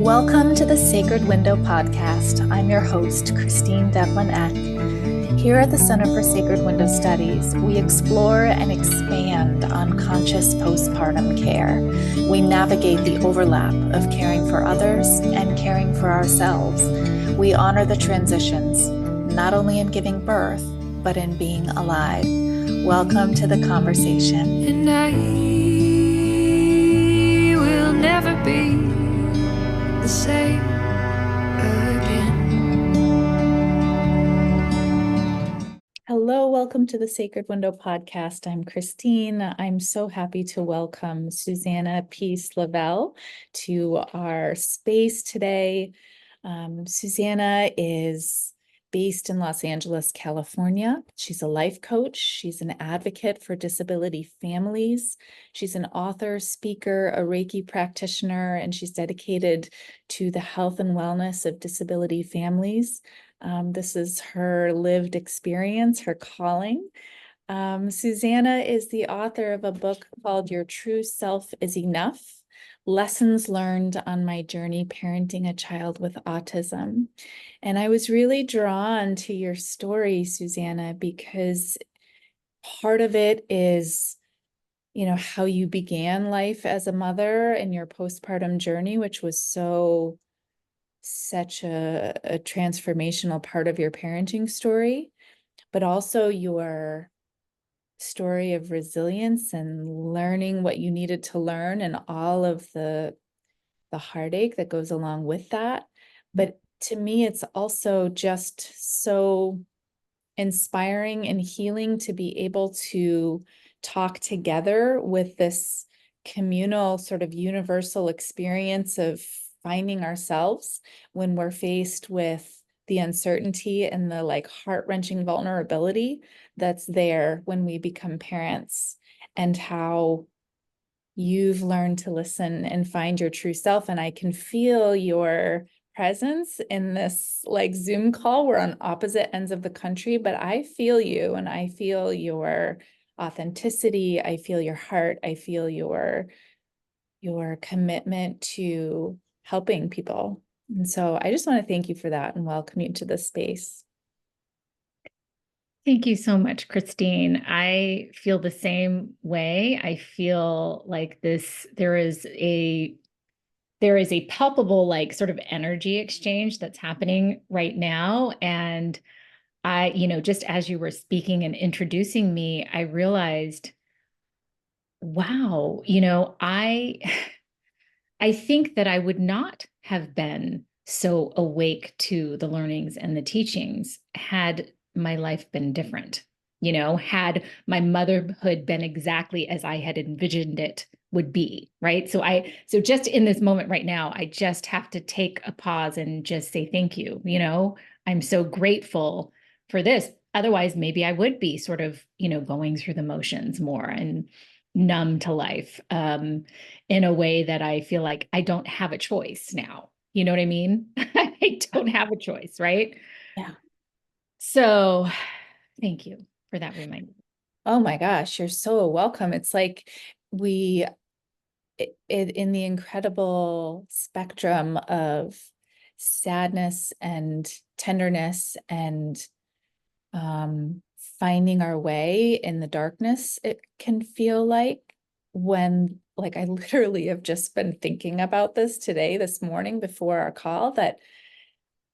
Welcome to the Sacred Window podcast. I'm your host, Christine Devlin Eck. Here at the Center for Sacred Window Studies, we explore and expand on conscious postpartum care. We navigate the overlap of caring for others and caring for ourselves. We honor the transitions, not only in giving birth, but in being alive. Welcome to the conversation. And I will never be the same again. Hello, welcome to the Sacred Window podcast. I'm Christine. I'm so happy to welcome Susanna Peace Lovell to our space today. Susanna is based in Los Angeles, California. She's a life coach. She's an advocate for disability families. She's an author, speaker, a Reiki practitioner, and she's dedicated to the health and wellness of disability families. This is her lived experience, her calling. Susanna is the author of a book called Your True Self is Enough: Lessons Learned on My Journey Parenting a Child with Autism. And I was really drawn to your story, Susanna, because part of it is, how you began life as a mother and your postpartum journey, which was such a transformational part of your parenting story, but also your story of resilience and learning what you needed to learn and all of the heartache that goes along with that. But to me, it's also just so inspiring and healing to be able to talk together with this communal sort of universal experience of finding ourselves when we're faced with the uncertainty and the heart-wrenching vulnerability that's there when we become parents, and how you've learned to listen and find your true self. And I can feel your presence in this Zoom call. We're on opposite ends of the country, but I feel you and I feel your authenticity. I feel your heart. I feel your commitment to helping people. And so I just want to thank you for that and welcome you to this space. Thank you so much, Christine. I feel the same way. I feel like there is a palpable sort of energy exchange that's happening right now. And I, just as you were speaking and introducing me, I realized, wow, I think that I would not have been so awake to the learnings and the teachings had my life been different, had my motherhood been exactly as I had envisioned it would be, right? So just in this moment right now, I just have to take a pause and just say thank you. I'm so grateful for this. Otherwise, maybe I would be sort of, going through the motions more and numb to life in a way that I feel like I don't have a choice now. You know what I mean? I don't have a choice, right? Yeah. So thank you for that reminder. Oh my gosh, you're so welcome. It's like in the incredible spectrum of sadness and tenderness and finding our way in the darkness, it can feel like when, I literally have just been thinking about this morning before our call, that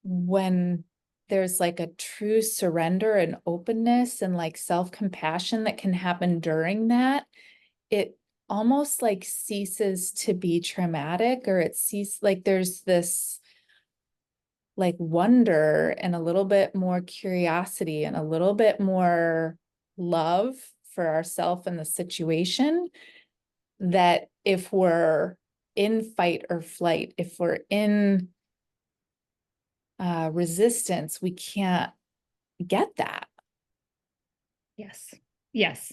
when there's a true surrender and openness and self-compassion that can happen during that, it almost ceases to be traumatic, or it ceases, there's this wonder and a little bit more curiosity and a little bit more love for ourselves and the situation, that if we're in fight or flight, if we're in resistance, we can't get that. Yes,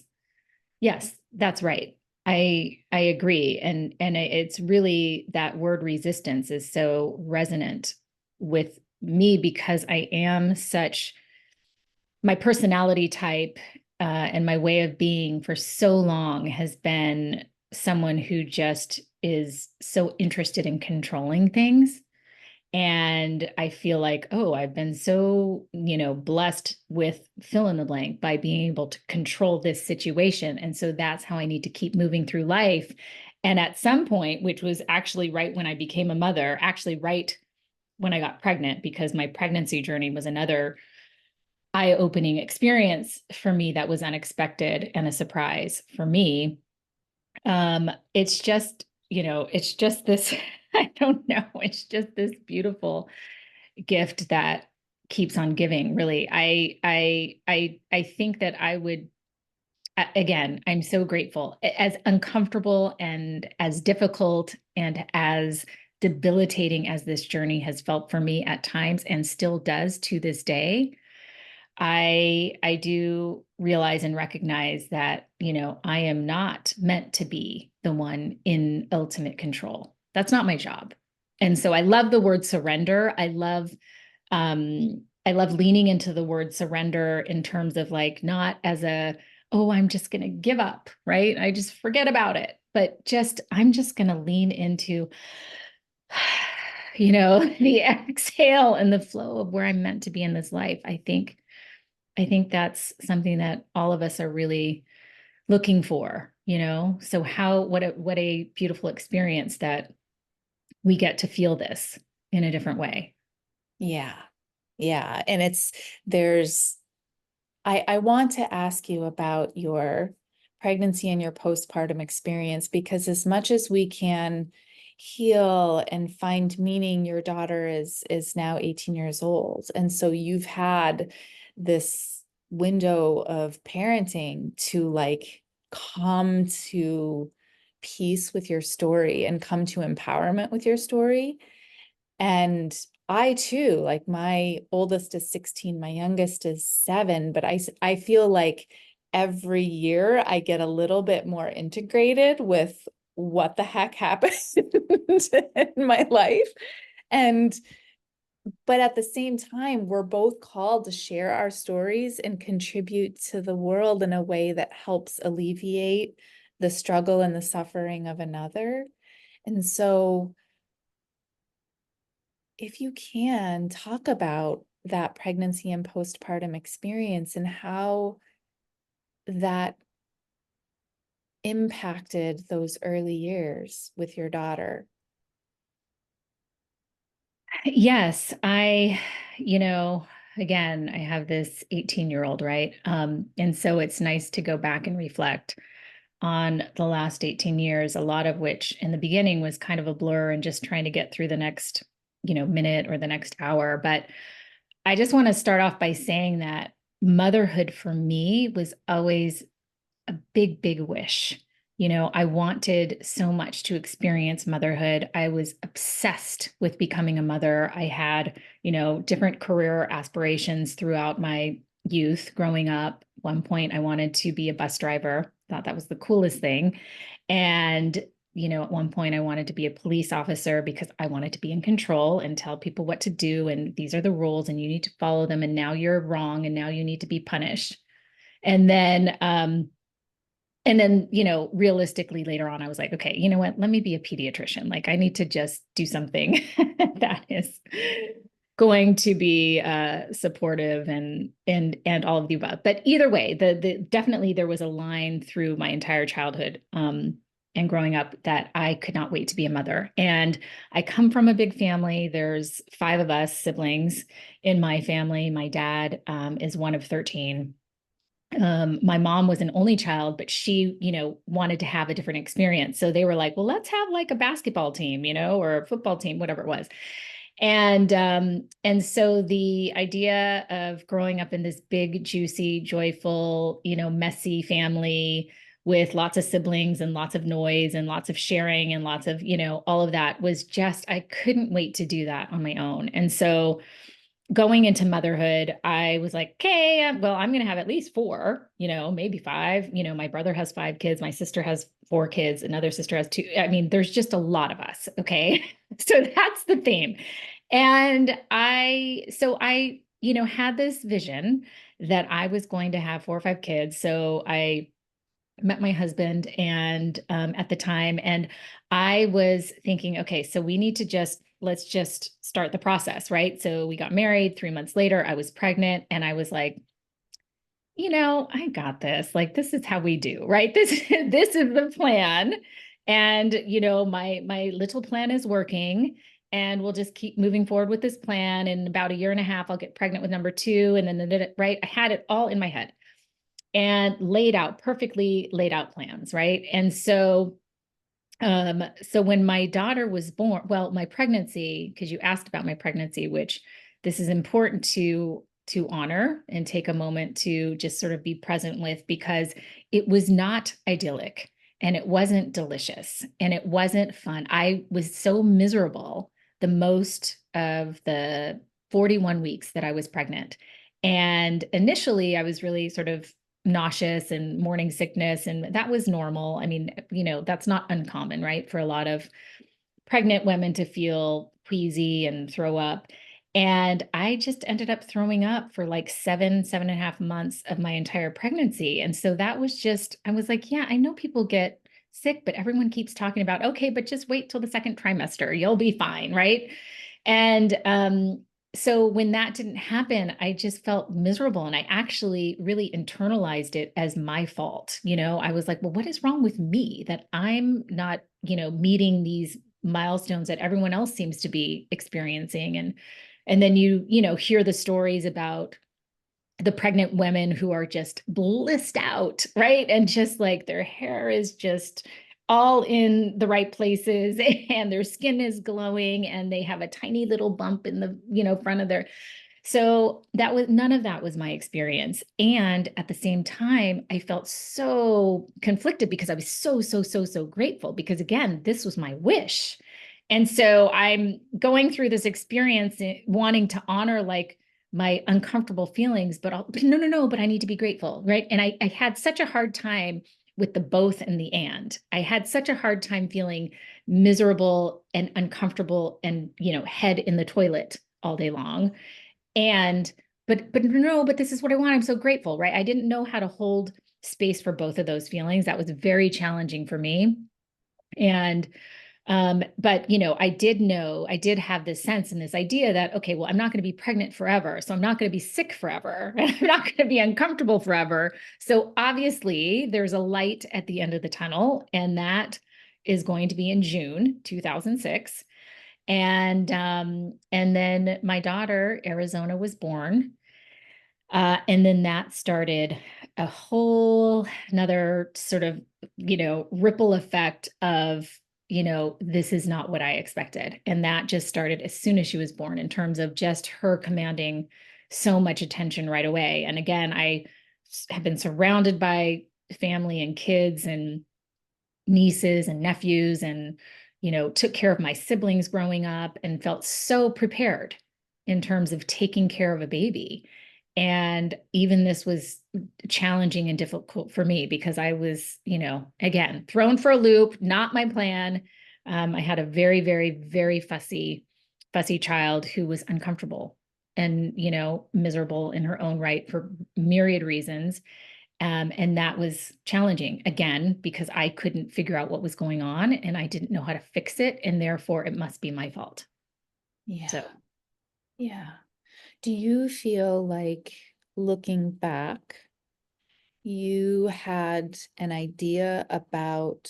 that's right. I agree. And it's really, that word resistance is so resonant with me because I am my personality type and my way of being for so long has been someone who just is so interested in controlling things And I feel like, oh, I've been so, blessed with fill in the blank by being able to control this situation. And so that's how I need to keep moving through life. And at some point, which was actually right when I became a mother, actually right when I got pregnant, because my pregnancy journey was another eye-opening experience for me that was unexpected and a surprise for me. It's just, it's just this, I don't know, it's just this beautiful gift that keeps on giving, really. I think that I would, again, I'm so grateful. As uncomfortable and as difficult and as debilitating as this journey has felt for me at times and still does to this day, I do realize and recognize that, I am not meant to be the one in ultimate control. That's not my job. And so I love the word surrender. I love leaning into the word surrender in terms of like not as a, oh, I'm just going to give up, right? I just forget about it, but just I'm just going to lean into the exhale and the flow of where I'm meant to be in this life. I think that's something that all of us are really looking for, So what a beautiful experience that we get to feel this in a different way. Yeah. Yeah. And I want to ask you about your pregnancy and your postpartum experience, because as much as we can heal and find meaning, your daughter is now 18 years old. And so you've had this window of parenting to like come to peace with your story and come to empowerment with your story. And I too, like my oldest is 16, my youngest is 7, but I feel like every year I get a little bit more integrated with what the heck happened in my life. And but at the same time, we're both called to share our stories and contribute to the world in a way that helps alleviate the struggle and the suffering of another. And so if you can talk about that pregnancy and postpartum experience and how that impacted those early years with your daughter. Yes, again, I have this 18-year-old, right? And so it's nice to go back and reflect on the last 18 years, a lot of which in the beginning was kind of a blur and just trying to get through the next, minute or the next hour. But I just want to start off by saying that motherhood for me was always a big, big wish. I wanted so much to experience motherhood. I was obsessed with becoming a mother. I had, different career aspirations throughout my youth growing up. At one point, I wanted to be a bus driver, thought that was the coolest thing. And, at one point, I wanted to be a police officer because I wanted to be in control and tell people what to do. And these are the rules and you need to follow them. And now you're wrong. And now you need to be punished. And then, realistically later on, I was like, okay, you know what? Let me be a pediatrician. Like I need to just do something that is going to be supportive and all of the above. But either way, the definitely there was a line through my entire childhood and growing up that I could not wait to be a mother. And I come from a big family. There's 5 of us siblings in my family. My dad is one of 13. My mom was an only child, but she, wanted to have a different experience. So they were like, well, let's have like a basketball team, or a football team, whatever it was. And so the idea of growing up in this big, juicy, joyful, messy family with lots of siblings and lots of noise and lots of sharing and lots of, all of that was just, I couldn't wait to do that on my own. And so going into motherhood, I was like, okay, well, I'm going to have at least 4, maybe 5. My brother has 5 kids. My sister has 4 kids. Another sister has 2. I mean, there's just a lot of us. Okay. So that's the theme. And I had this vision that I was going to have 4 or 5 kids. So I met my husband and at the time, and I was thinking, okay, so we need to let's just start the process, right? So we got married. 3 months later, I was pregnant, and I was like, I got this. Like, this is how we do, right? This is the plan. And, my little plan is working, and we'll just keep moving forward with this plan. In about a year and a half, I'll get pregnant with number two. And then, right, I had it all in my head and perfectly laid out plans, right? And so when my daughter was born, well, my pregnancy, because you asked about my pregnancy, which this is important to honor and take a moment to just sort of be present with, because it was not idyllic, and it wasn't delicious, and it wasn't fun. I was so miserable the most of the 41 weeks that I was pregnant. And initially I was really sort of nauseous and morning sickness, and that was normal. I mean, that's not uncommon, right, for a lot of pregnant women to feel queasy and throw up. And I just ended up throwing up for like 7.5 months of my entire pregnancy. And so that was just, I was like, yeah, I know people get sick, but everyone keeps talking about, okay, but just wait till the second trimester, you'll be fine, right? And so when that didn't happen, I just felt miserable, and I actually really internalized it as my fault. I was like, well, what is wrong with me that I'm not, meeting these milestones that everyone else seems to be experiencing? And then hear the stories about the pregnant women who are just blissed out, right? And just like their hair is just all in the right places and their skin is glowing and they have a tiny little bump in the, front of their. So none of that was my experience. And at the same time, I felt so conflicted because I was so, so, so, so grateful, because again, this was my wish. And so I'm going through this experience wanting to honor like my uncomfortable feelings, but no, but I need to be grateful, right? And I had such a hard time with the both and the and. I had such a hard time feeling miserable and uncomfortable and, head in the toilet all day long. And, but no, but this is what I want. I'm so grateful, right? I didn't know how to hold space for both of those feelings. That was very challenging for me. And but I did have this sense and this idea that, okay, well, I'm not going to be pregnant forever. So I'm not going to be sick forever. I'm not going to be uncomfortable forever. So obviously there's a light at the end of the tunnel, and that is going to be in June 2006. And then my daughter, Arizona, was born. And then that started a whole another sort of, ripple effect of, this is not what I expected. And that just started as soon as she was born, in terms of just her commanding so much attention right away. And again, I have been surrounded by family and kids and nieces and nephews, and took care of my siblings growing up, and felt so prepared in terms of taking care of a baby. And even this was challenging and difficult for me, because I was, again, thrown for a loop, not my plan. I had a very, very, very fussy child who was uncomfortable and, miserable in her own right for myriad reasons. And that was challenging, again, because I couldn't figure out what was going on, and I didn't know how to fix it. And therefore it must be my fault. Yeah. So, yeah. Do you feel like, looking back, you had an idea about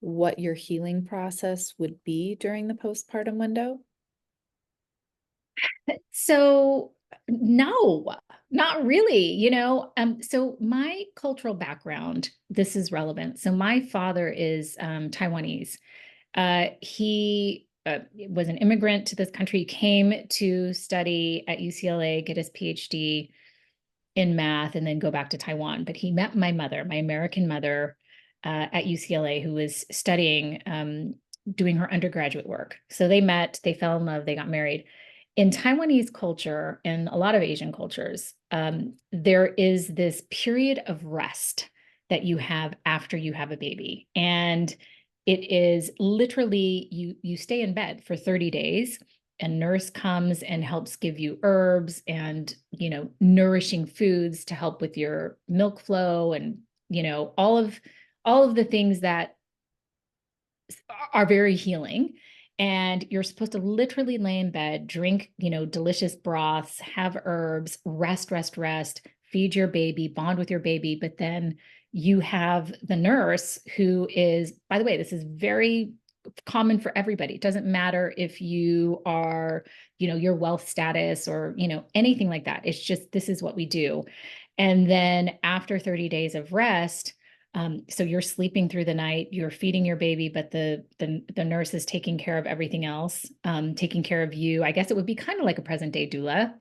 what your healing process would be during the postpartum window? so no, not really, so my cultural background, this is relevant. So my father is Taiwanese. He was an immigrant to this country, came to study at UCLA, get his PhD in math, and then go back to Taiwan. But he met my mother, my American mother, at UCLA, who was studying, doing her undergraduate work. So they met, they fell in love, they got married. In Taiwanese culture and a lot of Asian cultures, there is this period of rest that you have after you have a baby. And it is literally, you stay in bed for 30 days. A nurse comes and helps give you herbs and, nourishing foods to help with your milk flow and all of the things that are very healing. And you're supposed to literally lay in bed, drink, delicious broths, have herbs, rest, feed your baby, bond with your baby. But then you have the nurse who is, by the way, this is very common for everybody. It doesn't matter if you are, your wealth status or, anything like that. It's just, this is what we do. And then after 30 days of rest, so you're sleeping through the night, you're feeding your baby, but the nurse is taking care of everything else, taking care of you. I guess it would be kind of like a present day doula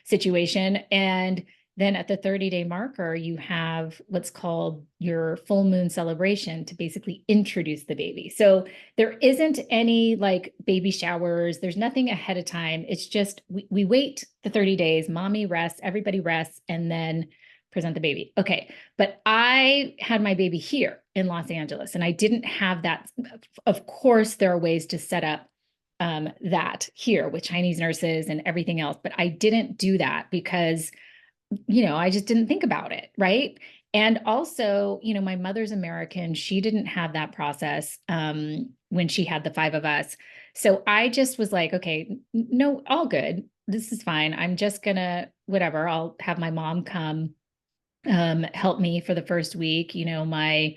situation. And then at the 30-day marker, you have what's called your full moon celebration to basically introduce the baby. So there isn't any like baby showers. There's nothing ahead of time. It's just we wait the 30 days, mommy rests, everybody rests, and then present the baby. Okay. But I had my baby here in Los Angeles and I didn't have that. Of course, there are ways to set up that here with Chinese nurses and everything else, but I didn't do that because, I just didn't think about it. Right. And also, my mother's American. She didn't have that process when she had the five of us. So I just was like, okay, no, all good. This is fine. I'm just gonna, whatever, I'll have my mom come help me for the first week. My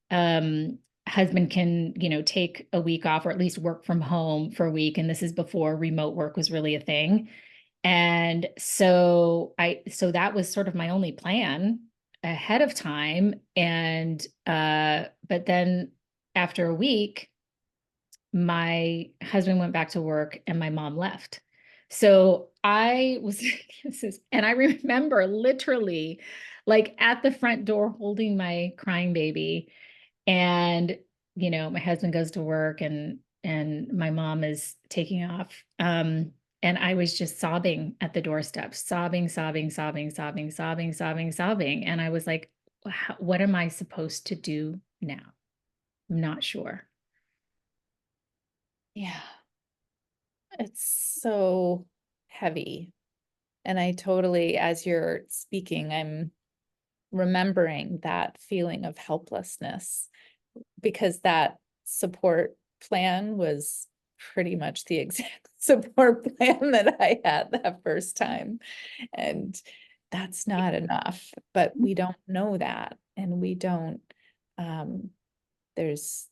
husband can, take a week off or at least work from home for a week. And this is before remote work was really a thing. And so that was sort of my only plan ahead of time. And, but then after a week, my husband went back to work and my mom left. So I was, and I remember literally like at the front door holding my crying baby. And, my husband goes to work and my mom is taking off. And I was just sobbing at the doorstep, sobbing. And I was like, what am I supposed to do now? I'm not sure. Yeah. It's so heavy. And I totally, as you're speaking, I'm remembering that feeling of helplessness because that support plan was pretty much the exact support plan that I had that first time. And that's not enough, but we don't know that. And we don't, there's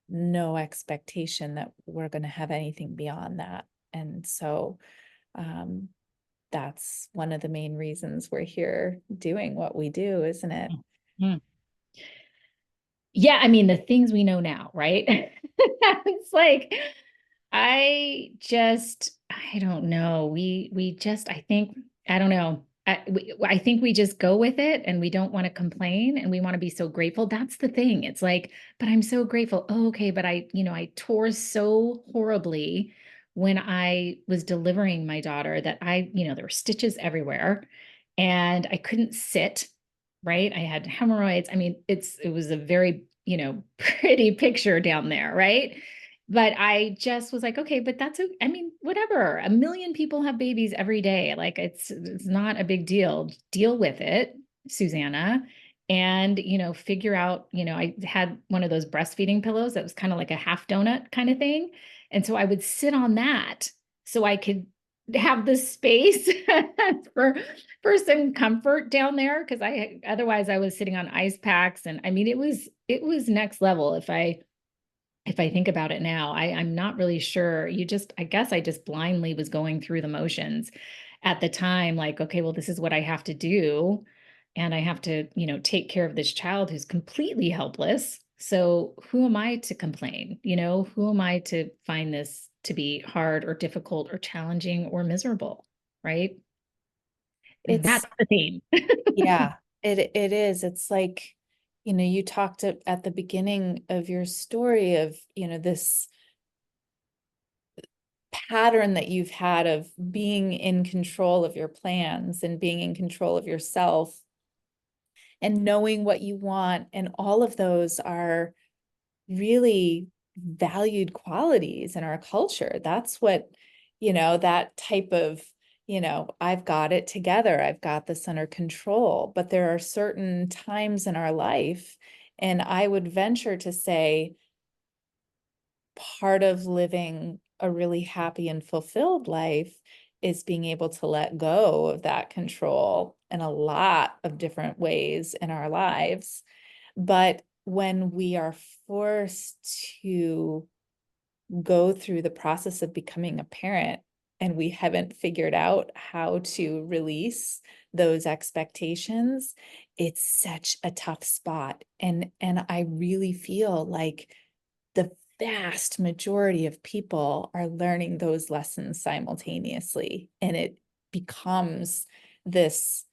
no expectation that we're going to have anything beyond that. And so, that's one of the main reasons we're here doing what we do, isn't it? Mm-hmm. Yeah, I mean, the things we know now, right? It's like, I don't know. We just, I think, I don't know. I think we just go with it and we don't want to complain and we want to be so grateful. That's the thing. It's like, but I'm so grateful. Oh, okay. But I tore so horribly when I was delivering my daughter that there were stitches everywhere and I couldn't sit, right? I had hemorrhoids. I mean, it was a very, pretty picture down there, right? But I just was like, okay, but I mean, whatever. A million people have babies every day. Like it's not a big deal. Deal with it, Susanna. And, figure out, I had one of those breastfeeding pillows that was kind of like a half donut kind of thing. And so I would sit on that so I could have the space for some comfort down there because otherwise I was sitting on ice packs and I mean it was next level if I think about it now. I'm not really sure. I guess I just blindly was going through the motions at the time, like, okay, well, this is what I have to do. And I have to, take care of this child who's completely helpless. So who am I to complain? Who am I to find this to be hard or difficult or challenging or miserable? Right. It's, That's the theme. yeah, it is. It's like, you talked at the beginning of your story of, this pattern that you've had of being in control of your plans and being in control of yourself and knowing what you want. And all of those are really valued qualities in our culture. That's what, that type of I've got it together. I've got this under control. But there are certain times in our life, and I would venture to say part of living a really happy and fulfilled life is being able to let go of that control in a lot of different ways in our lives. But when we are forced to go through the process of becoming a parent and we haven't figured out how to release those expectations, it's such a tough spot. And I really feel like the vast majority of people are learning those lessons simultaneously, and it becomes this.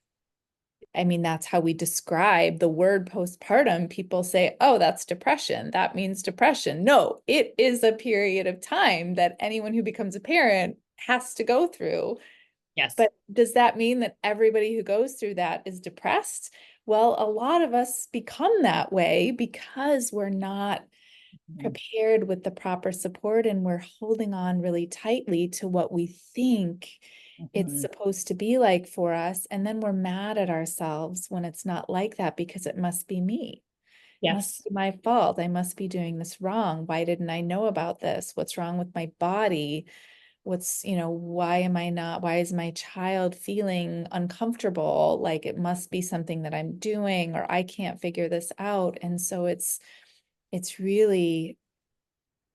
I mean, that's how we describe the word postpartum. People say, oh, that's depression. That means depression. No, it is a period of time that anyone who becomes a parent has to go through. Yes. But does that mean that everybody who goes through that is depressed? Well, a lot of us become that way because we're not prepared with the proper support, and we're holding on really tightly to what we think it's Mhm. supposed to be like for us. And then we're mad at ourselves when it's not like that, because it must be me. It must Yes. be my fault. I must be doing this wrong. Why didn't I know about this? What's wrong with my body? Why is my child feeling uncomfortable? Like it must be something that I'm doing, or I can't figure this out. And so it's really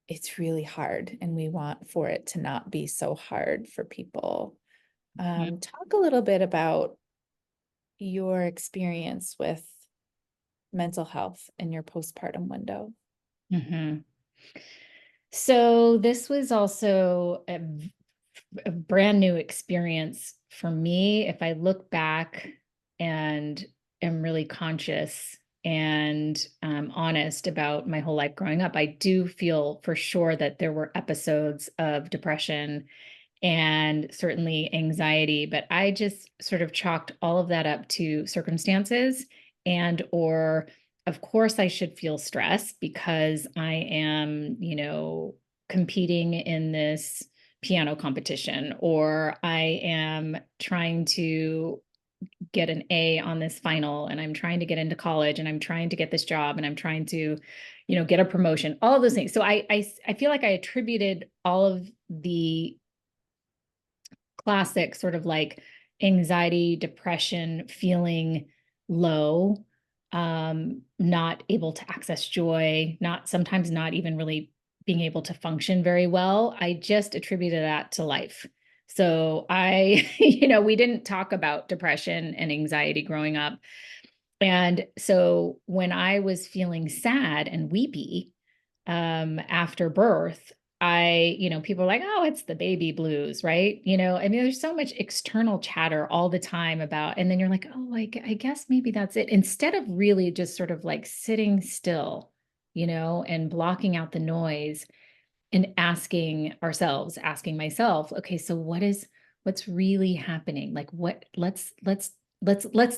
it's really hard, and we want for it to not be so hard for people. Talk a little bit about your experience with mental health in your postpartum window. Mhm. So this was also a brand new experience for me. If I look back and am really conscious and honest about my whole life growing up, I do feel for sure that there were episodes of depression and certainly anxiety, but I just sort of chalked all of that up to circumstances and or of course I should feel stress because I am, competing in this piano competition, or I am trying to get an A on this final, and I'm trying to get into college, and I'm trying to get this job, and I'm trying to, get a promotion, all of those things. So I feel like I attributed all of the classic sort of like anxiety, depression, feeling low, not able to access joy, sometimes not even really being able to function very well. I just attributed that to life. So we didn't talk about depression and anxiety growing up. And so when I was feeling sad and weepy after birth, people are like, oh, it's the baby blues, right? I mean, there's so much external chatter all the time about, and then you're like, oh, I guess maybe that's it. Instead of really just sort of like sitting still, and blocking out the noise and asking myself, okay, so what's really happening? Like let's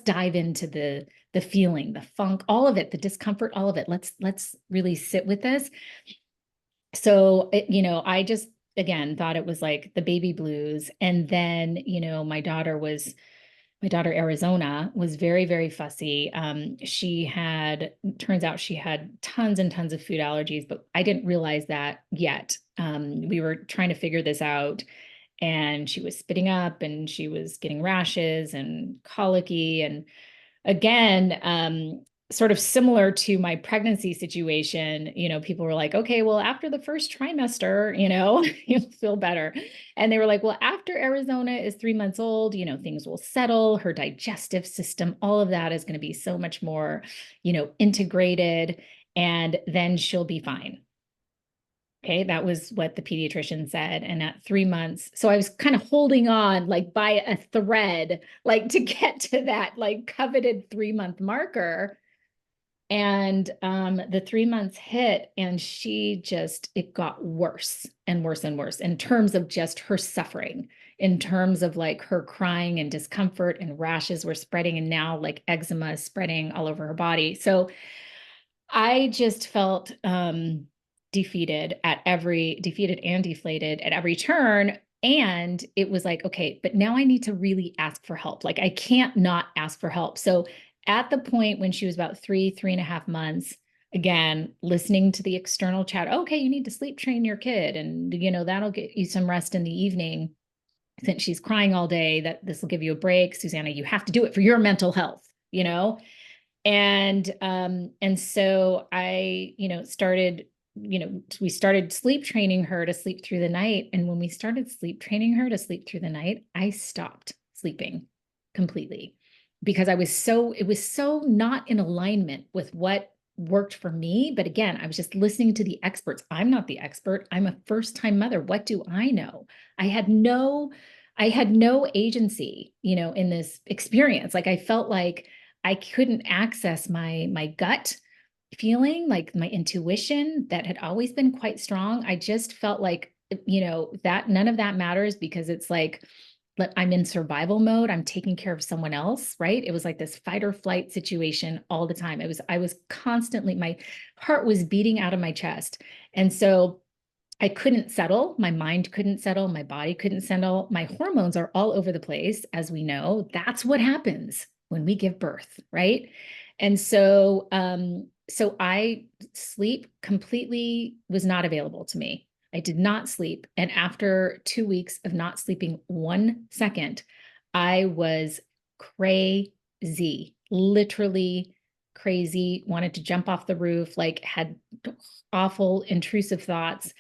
dive into the feeling, the funk, all of it, the discomfort, all of it. Let's really sit with this. So, I just again thought it was like the baby blues. And then, my daughter Arizona was very, very fussy. Turns out she had tons and tons of food allergies, but I didn't realize that yet. We were trying to figure this out, and she was spitting up and she was getting rashes and colicky. And again, sort of similar to my pregnancy situation, people were like, okay, well, after the first trimester, you'll feel better. And they were like, well, after Arizona is 3 months old, things will settle, her digestive system, all of that is going to be so much more, integrated, and then she'll be fine. Okay, that was what the pediatrician said. And at 3 months, so I was kind of holding on like by a thread, like to get to that like coveted 3 month marker. And the 3 months hit, and it got worse and worse and worse in terms of just her suffering, in terms of like her crying and discomfort, and rashes were spreading, and now like eczema is spreading all over her body. So I just felt defeated and deflated at every turn. And it was like, okay, but now I need to really ask for help. Like I can't not ask for help. So at the point when she was about 3.5 months, again, listening to the external chat, okay, you need to sleep train your kid, and that'll get you some rest in the evening. Since she's crying all day, that this will give you a break. Susanna, you have to do it for your mental health. And so I, started, we started sleep training her to sleep through the night. And when we started sleep training her to sleep through the night, I stopped sleeping completely because it was so not in alignment with what worked for me. But again, I was just listening to the experts. I'm not the expert. I'm a first-time mother. What do I know? I had no agency, in this experience. Like I felt like I couldn't access my gut feeling, like my intuition that had always been quite strong. I just felt like, that none of that matters because it's like, I'm in survival mode. I'm taking care of someone else, right? It was like this fight or flight situation all the time. I was constantly, my heart was beating out of my chest. And so I couldn't settle. My mind couldn't settle. My body couldn't settle. My hormones are all over the place, as we know. That's what happens when we give birth, right? And so I sleep completely was not available to me. I did not sleep. And after 2 weeks of not sleeping 1 second, I was crazy, literally crazy, wanted to jump off the roof, like had awful intrusive thoughts.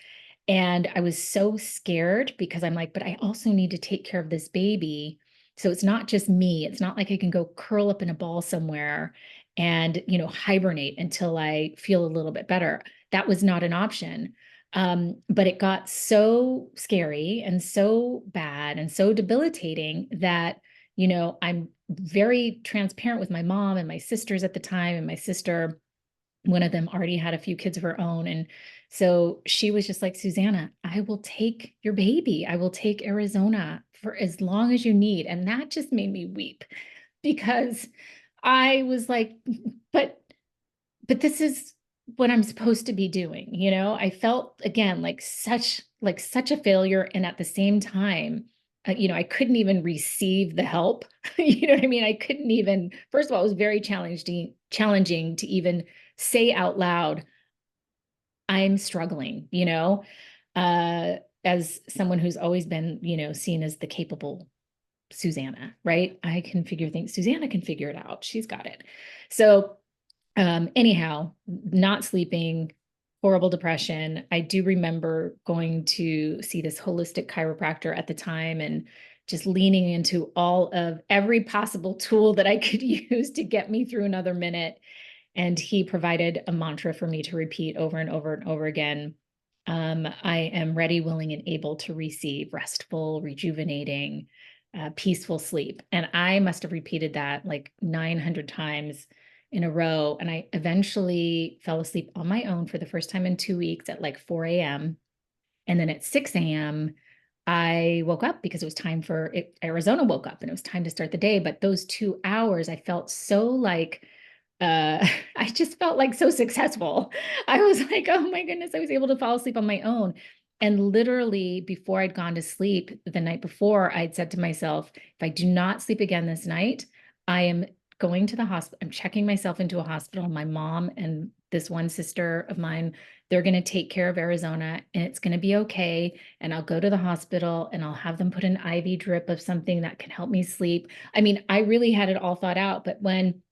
And I was so scared because I'm like, but I also need to take care of this baby. So it's not just me. It's not like I can go curl up in a ball somewhere and, hibernate until I feel a little bit better. That was not an option. But it got so scary and so bad and so debilitating that, I'm very transparent with my mom and my sisters at the time. And my sister, one of them already had a few kids of her own. And so she was just like, Susanna, I will take your baby. I will take Arizona for as long as you need. And that just made me weep because I was like, but, but this is what I'm supposed to be doing. I felt again, like such a failure. And at the same time, I couldn't even receive the help. You know what I mean? I couldn't even, first of all, it was very challenging to even say out loud, I'm struggling, as someone who's always been, seen as the capable Susanna, right? I can figure things. Susanna can figure it out. She's got it. So, anyhow, not sleeping, horrible depression. I do remember going to see this holistic chiropractor at the time and just leaning into all of every possible tool that I could use to get me through another minute. And he provided a mantra for me to repeat over and over and over again. I am ready, willing, and able to receive restful, rejuvenating, peaceful sleep. And I must have repeated that like 900 times in a row. And I eventually fell asleep on my own for the first time in 2 weeks at like 4 a.m. And then at 6 a.m., I woke up because it was time for it. Arizona woke up and it was time to start the day. But those 2 hours, I felt so like, I just felt like so successful. I was like, oh my goodness, I was able to fall asleep on my own. And literally before I'd gone to sleep the night before, I'd said to myself, if I do not sleep again this night, I am going to the hospital. I'm checking myself into a hospital. My mom and this one sister of mine, they're going to take care of Arizona and it's going to be okay. And I'll go to the hospital and I'll have them put an IV drip of something that can help me sleep. I mean, I really had it all thought out. But when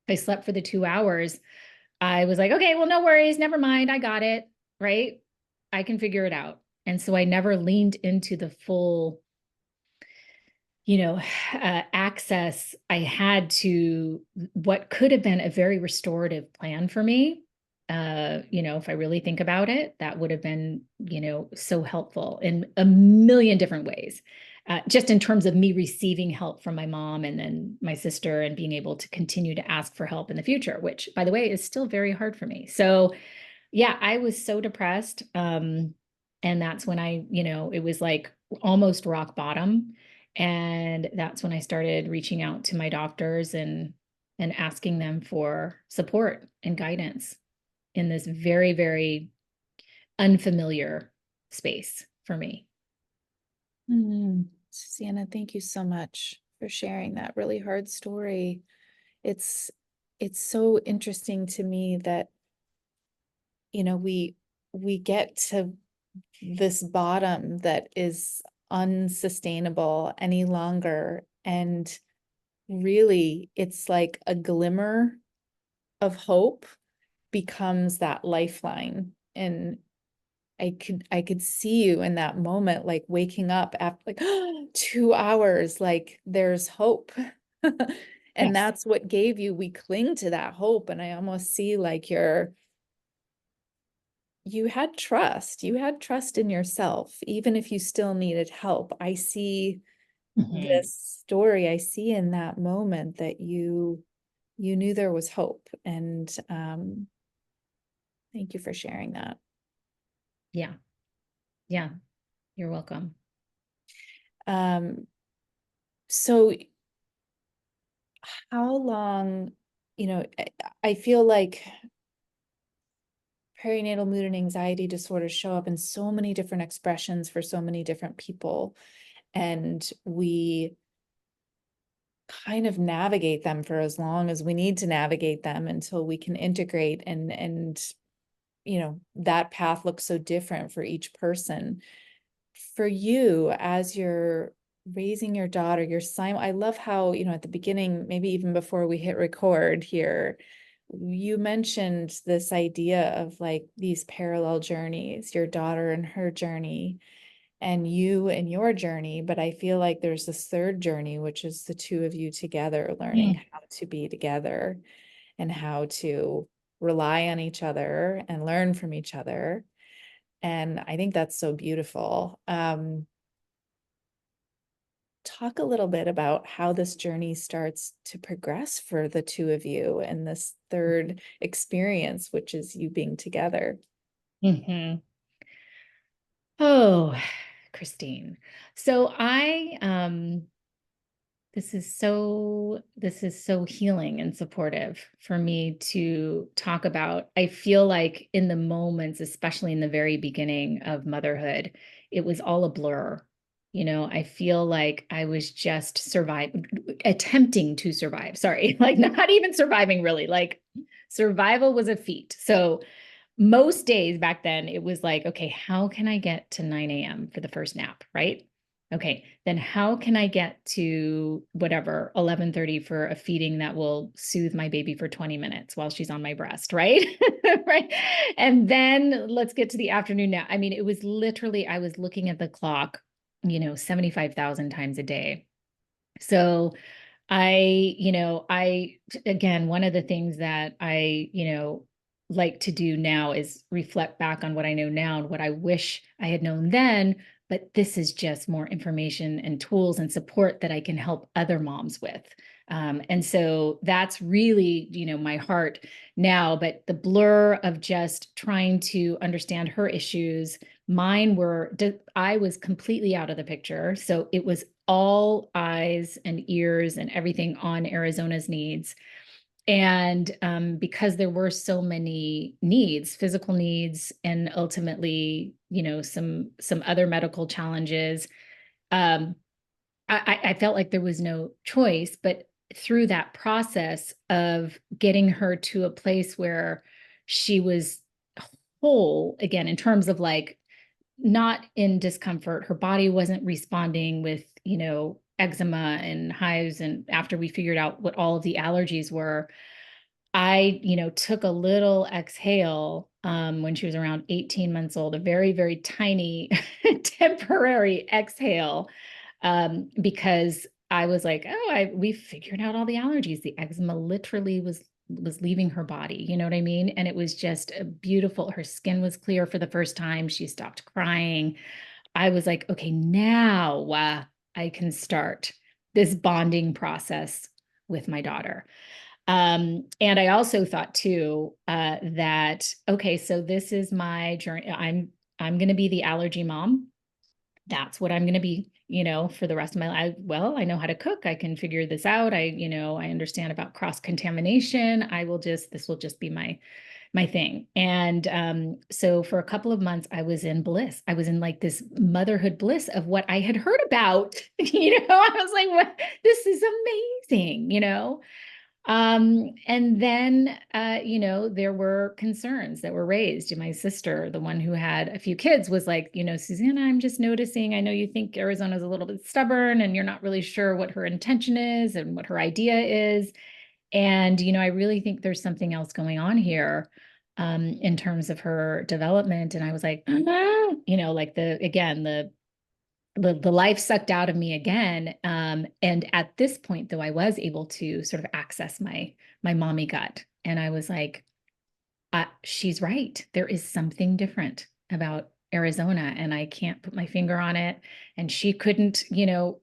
I slept for the 2 hours, I was like, okay, well, no worries. Never mind. I got it. Right. I can figure it out. And so I never leaned into the full, access I had to what could have been a very restorative plan for me. If I really think about it, that would have been, so helpful in a million different ways. Just in terms of me receiving help from my mom and then my sister and being able to continue to ask for help in the future, which by the way, is still very hard for me. So yeah, I was so depressed. And that's when it was like almost rock bottom. And that's when I started reaching out to my doctors and asking them for support and guidance in this very, very unfamiliar space for me. Susanna, thank you so much for sharing that really hard story. It's it's so interesting to me that, we get to this bottom that is unsustainable any longer. And really, it's like a glimmer of hope becomes that lifeline. And I could see you in that moment, like waking up after like 2 hours, like there's hope. And Yes. that's what gave you, we cling to that hope. And I almost see like you had trust in yourself, even if you still needed help. I see Mhm. this story, I see in that moment that you knew there was hope. And thank you for sharing that. Yeah. Yeah. You're welcome. Um, so how long, I feel like perinatal mood and anxiety disorders show up in so many different expressions for so many different people. And we kind of navigate them for as long as we need to navigate them until we can integrate, and that path looks so different for each person. For you, as you're raising your daughter, I love how, at the beginning, maybe even before we hit record here, you mentioned this idea of like these parallel journeys, your daughter and her journey, and you and your journey. But I feel like there's this third journey, which is the two of you together, learning Mm. how to be together and how to rely on each other and learn from each other. And I think that's so beautiful. Talk a little bit about how this journey starts to progress for the two of you and this third experience, which is you being together. Mhm. Oh, Christine. So this is so healing and supportive for me to talk about. I feel like in the moments, especially in the very beginning of motherhood, it was all a blur. I feel like I was just attempting to survive. Sorry, like not even surviving really. Like survival was a feat. So most days back then, it was like, okay, how can I get to 9 a.m. for the first nap, right? Okay, then how can I get to whatever 11:30 for a feeding that will soothe my baby for 20 minutes while she's on my breast, right? Right. And then let's get to the afternoon nap. I mean, it was literally I was looking at the clock, 75,000 times a day. So I again, one of the things that I like to do now is reflect back on what I know now and what I wish I had known then. But this is just more information and tools and support that I can help other moms with. And so that's really, my heart now. But the blur of just trying to understand her issues, I was completely out of the picture. So it was all eyes and ears and everything on Arizona's needs. And because there were so many needs, physical needs, and ultimately, some other medical challenges, um, I felt like there was no choice. But through that process of getting her to a place where she was whole again, in terms of like not in discomfort. Her body wasn't responding with, eczema and hives. And after we figured out what all of the allergies were, I, took a little exhale when she was around 18 months old, a very, very tiny temporary exhale, because I was like, oh, we figured out all the allergies. The eczema literally was leaving her body, you know what I mean? And it was just a beautiful, her skin was clear for the first time. She stopped crying. I was like, okay, now I can start this bonding process with my daughter. And I also thought too that okay, so this is my journey. I'm going to be the allergy mom. That's what I'm going to be, for the rest of my life. Well, I know how to cook. I can figure this out. I understand about cross contamination. This will just be my my thing. And so for a couple of months, I was in bliss. I was in like this motherhood bliss of what I had heard about. I was like, what? This is amazing, And then, there were concerns that were raised. And my sister, the one who had a few kids, was like, Susanna, I'm just noticing, I know you think Arizona's a little bit stubborn and you're not really sure what her intention is and what her idea is. And, I really think there's something else going on here, in terms of her development. And I was like, like the life sucked out of me again. And at this point, though, I was able to sort of access my mommy gut. And I was like, she's right. There is something different about Arizona, and I can't put my finger on it. And she couldn't,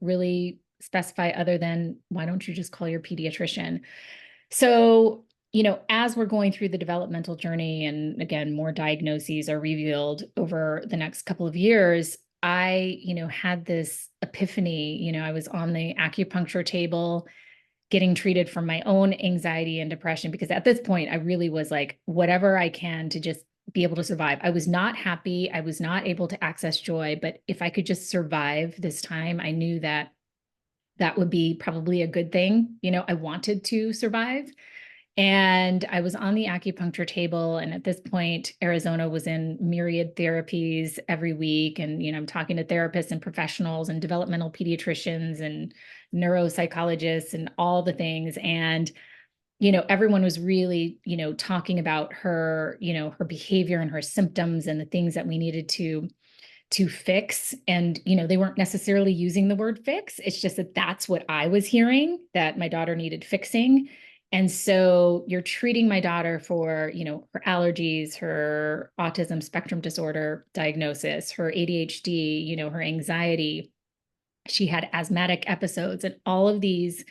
really specify other than, why don't you just call your pediatrician? So, as we're going through the developmental journey, and again, more diagnoses are revealed over the next couple of years, I, had this epiphany. I was on the acupuncture table getting treated for my own anxiety and depression, because at this point, I really was like, whatever I can to just be able to survive. I was not happy. I was not able to access joy, but if I could just survive this time, I knew that that would be probably a good thing. I wanted to survive. And I was on the acupuncture table. And at this point, Arizona was in myriad therapies every week. And, I'm talking to therapists and professionals and developmental pediatricians and neuropsychologists and all the things. And, everyone was really, talking about her, her behavior and her symptoms and the things that we needed to fix. And, they weren't necessarily using the word fix. It's just that that's what I was hearing, that my daughter needed fixing. And so you're treating my daughter for, her allergies, her autism spectrum disorder diagnosis, her ADHD, her anxiety. She had asthmatic episodes, and all of these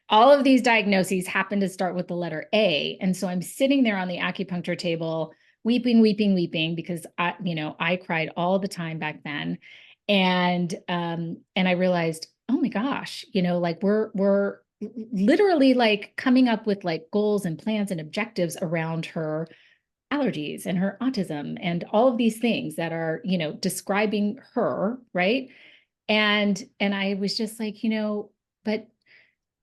diagnoses happen to start with the letter A. And so I'm sitting there on the acupuncture table, weeping, weeping, weeping, because I cried all the time back then. And I realized, oh my gosh, like we're literally like coming up with like goals and plans and objectives around her allergies and her autism and all of these things that are, describing her, right? And I was just like, but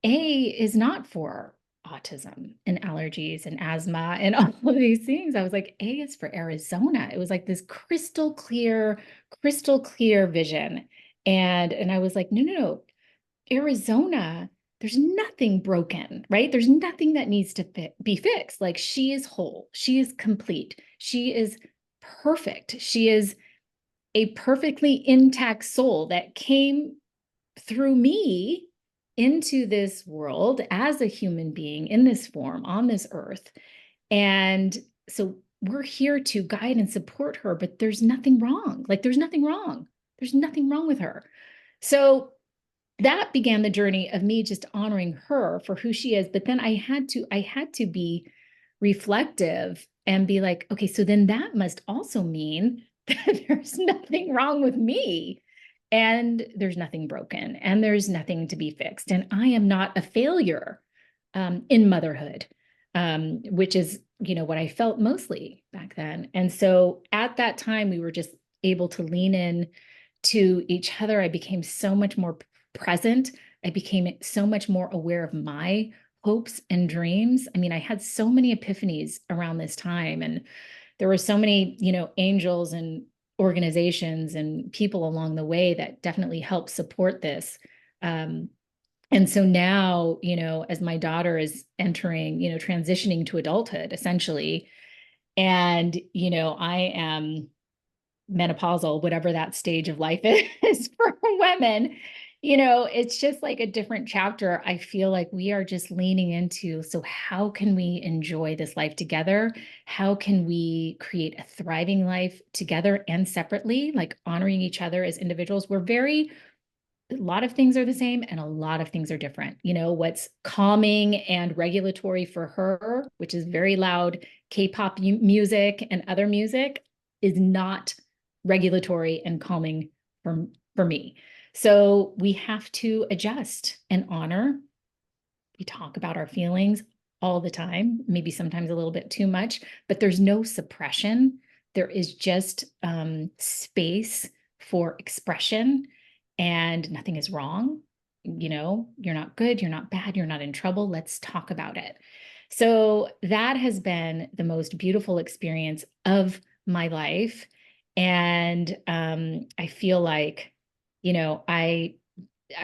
A is not for autism and allergies and asthma and all of these things. I was like, A is for Arizona. It was like this crystal clear vision. And I was like, no, Arizona, there's nothing broken, right? There's nothing that needs to be fixed. Like, she is whole. She is complete. She is perfect. She is a perfectly intact soul that came through me into this world as a human being in this form on this earth. And so we're here to guide and support her, but there's nothing wrong. Like, there's nothing wrong. There's nothing wrong with her. So that began the journey of me just honoring her for who she is. But then I had to be reflective and be like, okay, so then that must also mean that there's nothing wrong with me, and there's nothing broken, and there's nothing to be fixed. And I am not a failure in motherhood, which is, what I felt mostly back then. And so at that time, we were just able to lean in to each other. I became so much more present. I became so much more aware of my hopes and dreams. I mean, I had so many epiphanies around this time, and there were so many, angels and organizations and people along the way that definitely helped support this. And so now, as my daughter is entering, transitioning to adulthood, essentially, and, I am menopausal, whatever that stage of life is for women, it's just like a different chapter. I feel like we are just leaning into, so how can we enjoy this life together? How can we create a thriving life together and separately, like honoring each other as individuals? A lot of things are the same and a lot of things are different. What's calming and regulatory for her, which is very loud K-pop music and other music, is not regulatory and calming for me. So we have to adjust and honor. We talk about our feelings all the time, maybe sometimes a little bit too much, but there's no suppression. There is just space for expression, and nothing is wrong. You're not good, you're not bad, you're not in trouble. Let's talk about it. So that has been the most beautiful experience of my life. And I feel like, I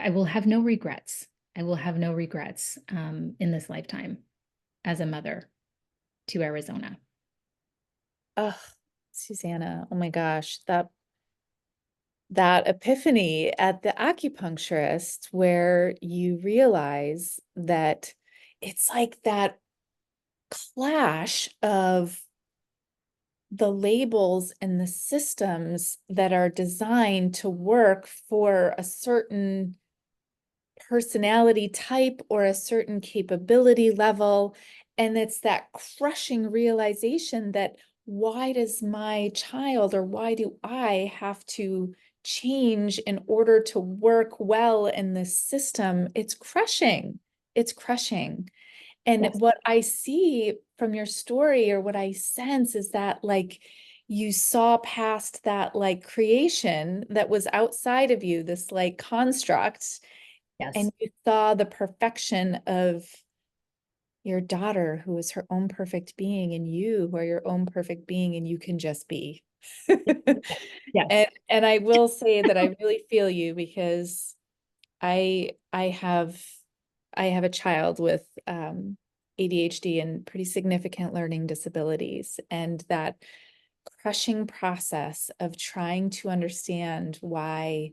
will have no regrets. I will have no regrets in this lifetime as a mother to Arizona. Oh, Susanna, oh my gosh, that epiphany at the acupuncturist where you realize that it's like that clash of the labels and the systems that are designed to work for a certain personality type or a certain capability level. And it's that crushing realization that why does my child, or why do I have to change in order to work well in this system? It's crushing. It's crushing. And Yes. what I see from your story, or what I sense, is that like you saw past that like creation that was outside of you, this like construct, Yes. and you saw the perfection of your daughter, who is her own perfect being, and you who are your own perfect being, and you can just be. Yes. And I will say that I really feel you, because I have a child with ADHD and pretty significant learning disabilities, and that crushing process of trying to understand why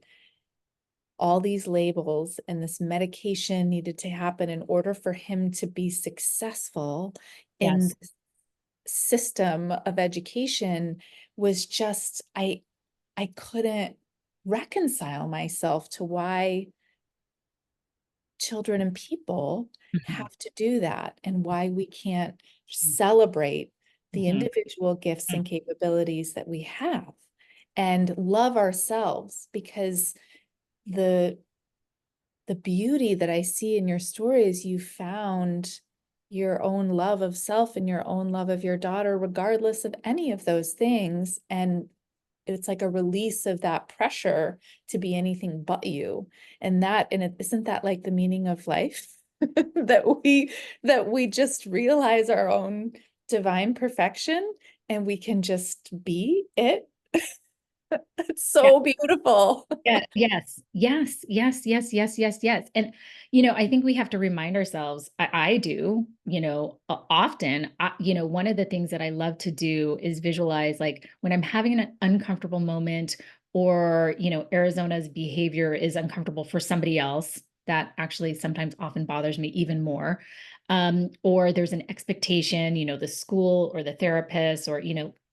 all these labels and this medication needed to happen in order for him to be successful in Yes. this system of education was just, I couldn't reconcile myself to why children and people Mhm. have to do that, and why we can't celebrate the Mhm. individual gifts and capabilities that we have and love ourselves. Because the the beauty that I see in your story is you found your own love of self and your own love of your daughter, regardless of any of those things. And it's like a release of that pressure to be anything but you. And it isn't that like the meaning of life? that we just realize our own divine perfection, and we can just be it. It's Yeah. so beautiful. Yeah, yes, yes, yes, yes, yes, yes, yes. And, I think we have to remind ourselves, I do, often, one of the things that I love to do is visualize, like when I'm having an uncomfortable moment, or, Arizona's behavior is uncomfortable for somebody else, that actually sometimes often bothers me even more. Or there's an expectation, the school or the therapist, or,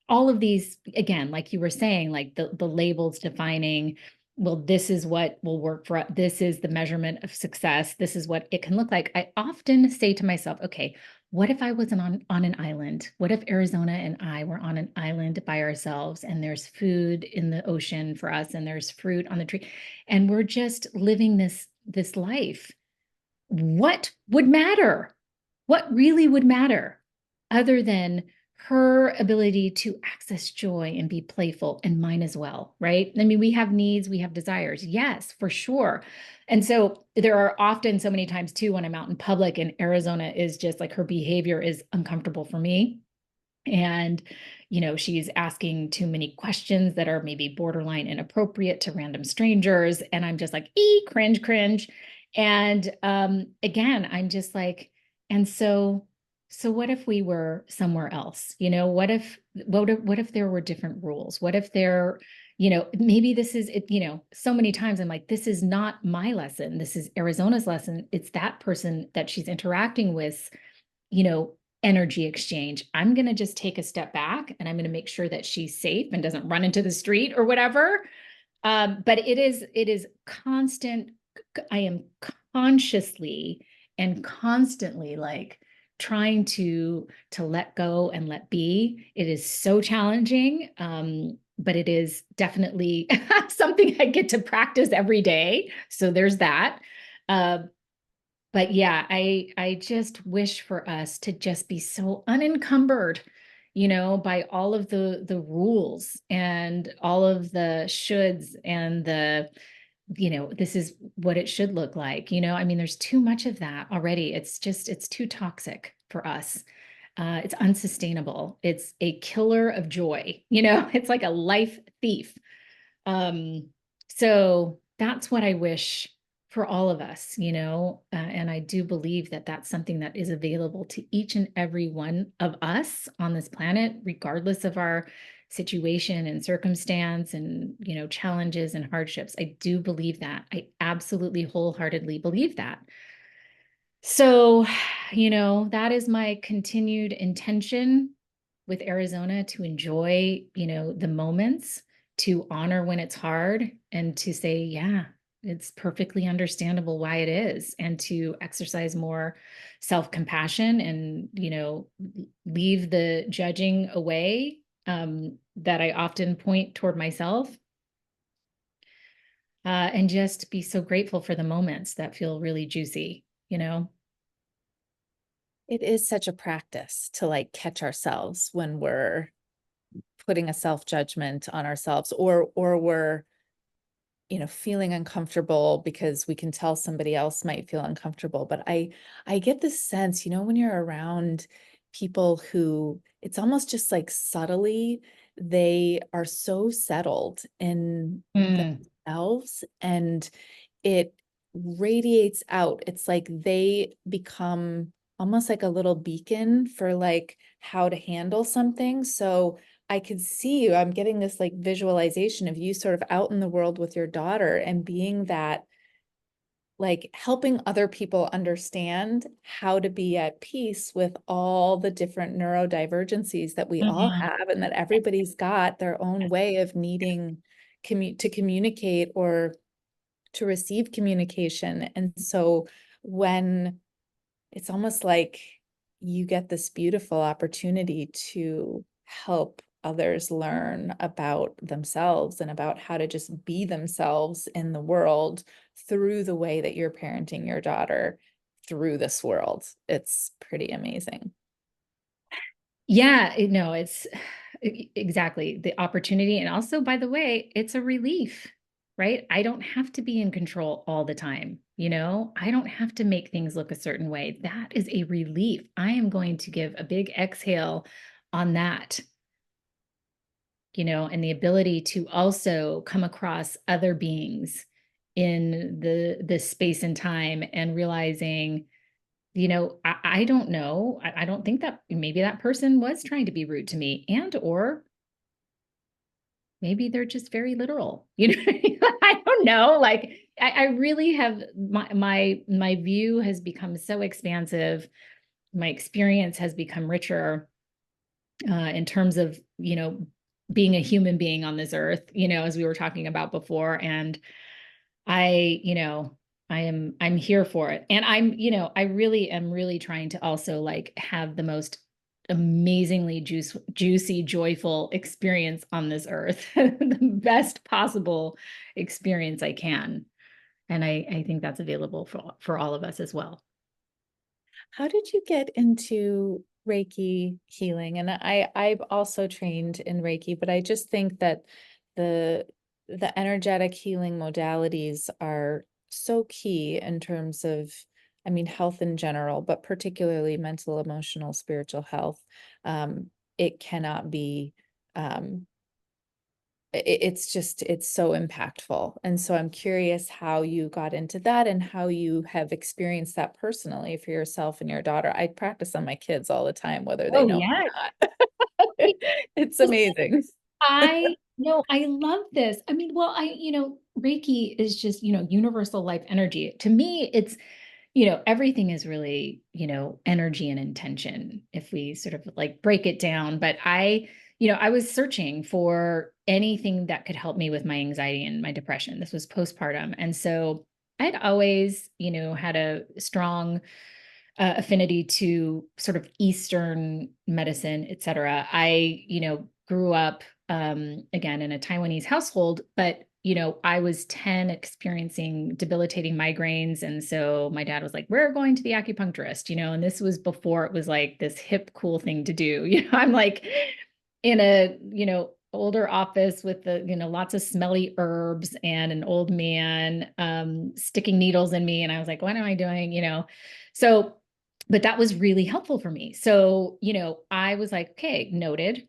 all of these, again, like you were saying, like the labels defining, well, this is what will work for us. This is the measurement of success. This is what it can look like. I often say to myself, okay, what if I wasn't on an island? What if Arizona and I were on an island by ourselves, and there's food in the ocean for us, and there's fruit on the tree, and we're just living this life? What would matter? What really would matter, other than her ability to access joy and be playful, and mine as well, right? I mean, we have needs, we have desires. Yes, for sure. And so there are often so many times too, when I'm out in public and Arizona is just like, her behavior is uncomfortable for me. And, she's asking too many questions that are maybe borderline inappropriate to random strangers. And I'm just like, cringe, cringe. And again, I'm just like, and so what if we were somewhere else? What if there were different rules? What if there, maybe this is it, so many times I'm like, this is not my lesson. This is Arizona's lesson. It's that person that she's interacting with, you know, energy exchange. I'm going to just take a step back, and I'm going to make sure that she's safe and doesn't run into the street or whatever. But it is constant. I am consciously and constantly like trying to let go and let be. It is so challenging. But it is definitely something I get to practice every day. So there's that. Uh, But yeah, I just wish for us to just be so unencumbered, by all of the rules and all of the shoulds and this is what it should look like. I mean, there's too much of that already. It's too toxic for us. It's unsustainable. It's a killer of joy. It's like a life thief. Um, so that's what I wish for all of us, and I do believe that that's something that is available to each and every one of us on this planet, regardless of our situation and circumstance and, challenges and hardships. I do believe that. I absolutely wholeheartedly believe that. So, that is my continued intention with Arizona, to enjoy, the moments, to honor when it's hard, and to say, yeah, it's perfectly understandable why it is, and to exercise more self-compassion and, leave the judging away, that I often point toward myself, and just be so grateful for the moments that feel really juicy. It is such a practice to like catch ourselves when we're putting a self-judgment on ourselves, or we're feeling uncomfortable because we can tell somebody else might feel uncomfortable. But I get this sense, when you're around people who, it's almost just like subtly, they are so settled in Mm. themselves, and it radiates out. It's like they become almost like a little beacon for like how to handle something. So I could see you, I'm getting this like visualization of you sort of out in the world with your daughter and being that, like helping other people understand how to be at peace with all the different neurodivergencies that we all Mhm. have, and that everybody's got their own way of needing to communicate or to receive communication. And so when it's almost like you get this beautiful opportunity to help others learn about themselves and about how to just be themselves in the world through the way that you're parenting your daughter through this world. It's pretty amazing. Yeah, no, it's exactly the opportunity. And also, by the way, it's a relief, right? I don't have to be in control all the time. I don't have to make things look a certain way. That is a relief. I am going to give a big exhale on that, and the ability to also come across other beings in the space and time, and realizing, I don't know. I don't think that maybe that person was trying to be rude to me, and or maybe they're just very literal. I don't know. Like I really have my view has become so expansive. My experience has become richer, in terms of, being a human being on this earth, as we were talking about before. And I, I'm here for it. And I really am really trying to also like have the most amazingly juicy, joyful experience on this earth, the best possible experience I can. And I think that's available for all of us as well. How did you get into Reiki healing? And I've also trained in Reiki, but I just think that the the energetic healing modalities are so key in terms of, I mean, health in general, but particularly mental, emotional, spiritual health. It cannot be it's just, it's so impactful. And so I'm curious how you got into that and how you have experienced that personally for yourself and your daughter. I practice on my kids all the time, whether they Oh, know yeah. it or not. It's amazing. I No, I love this. I mean, well, Reiki is just, universal life energy. To me, it's, everything is really, energy and intention if we sort of like break it down. But I was searching for anything that could help me with my anxiety and my depression. This was postpartum. And so I'd always, had a strong affinity to sort of Eastern medicine, et cetera. I, grew up, again, in a Taiwanese household, but I was 10 experiencing debilitating migraines. And so my dad was like, we're going to the acupuncturist, and this was before it was like this hip, cool thing to do. I'm like in a, older office with the, lots of smelly herbs and an old man sticking needles in me. And I was like, what am I doing? So, but that was really helpful for me. So, I was like, okay, noted.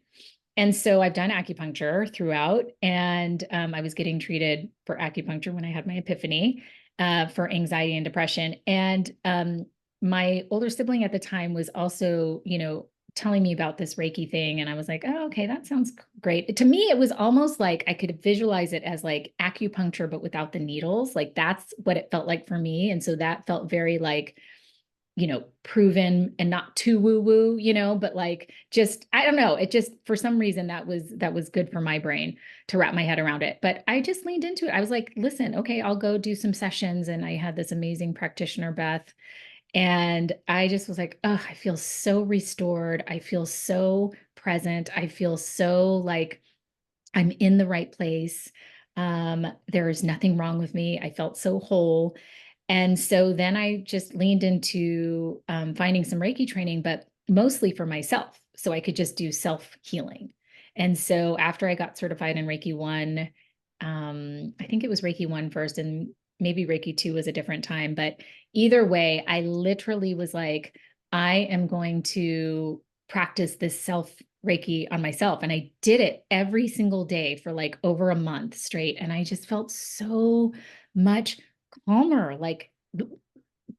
And so I've done acupuncture throughout, and I was getting treated for acupuncture when I had my epiphany for anxiety and depression. And my older sibling at the time was also, telling me about this Reiki thing. And I was like, oh, okay, that sounds great. To me, it was almost like I could visualize it as like acupuncture, but without the needles. Like that's what it felt like for me. And so that felt very like, proven and not too woo woo, but like, just, I don't know. It just, for some reason that was good for my brain to wrap my head around it. But I just leaned into it. I was like, listen, okay, I'll go do some sessions. And I had this amazing practitioner, Beth. And I just was like, oh, I feel so restored. I feel so present. I feel so like I'm in the right place. There's nothing wrong with me. I felt so whole. And so then I just leaned into finding some Reiki training, but mostly for myself. So I could just do self healing. And so after I got certified in Reiki 1, I think it was Reiki 1 first, and maybe Reiki 2 was a different time. But either way, I literally was like, I am going to practice this self Reiki on myself. And I did it every single day for like over a month straight. And I just felt so much calmer, like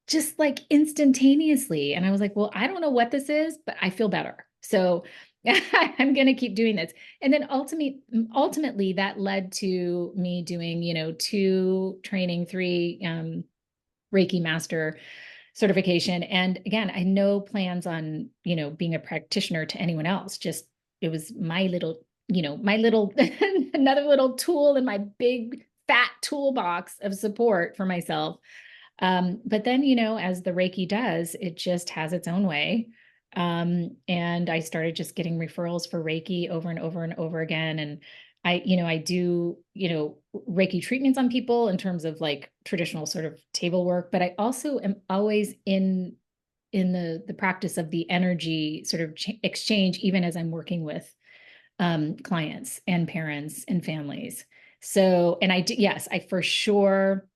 just like instantaneously. And I was like, well, I don't know what this is, but I feel better. So I'm going to keep doing this. And then ultimately that led to me doing, 2 training, 3 Reiki master certification. And again, I had no plans on, being a practitioner to anyone else. Just, it was my little, another little tool in my big fat toolbox of support for myself. But then, as the Reiki does, it just has its own way. And I started just getting referrals for Reiki over and over and over again. And I do, Reiki treatments on people in terms of like traditional sort of table work, but I also am always in the practice of the energy sort of exchange, even as I'm working with clients and parents and families. So, and I do, yes, I for sure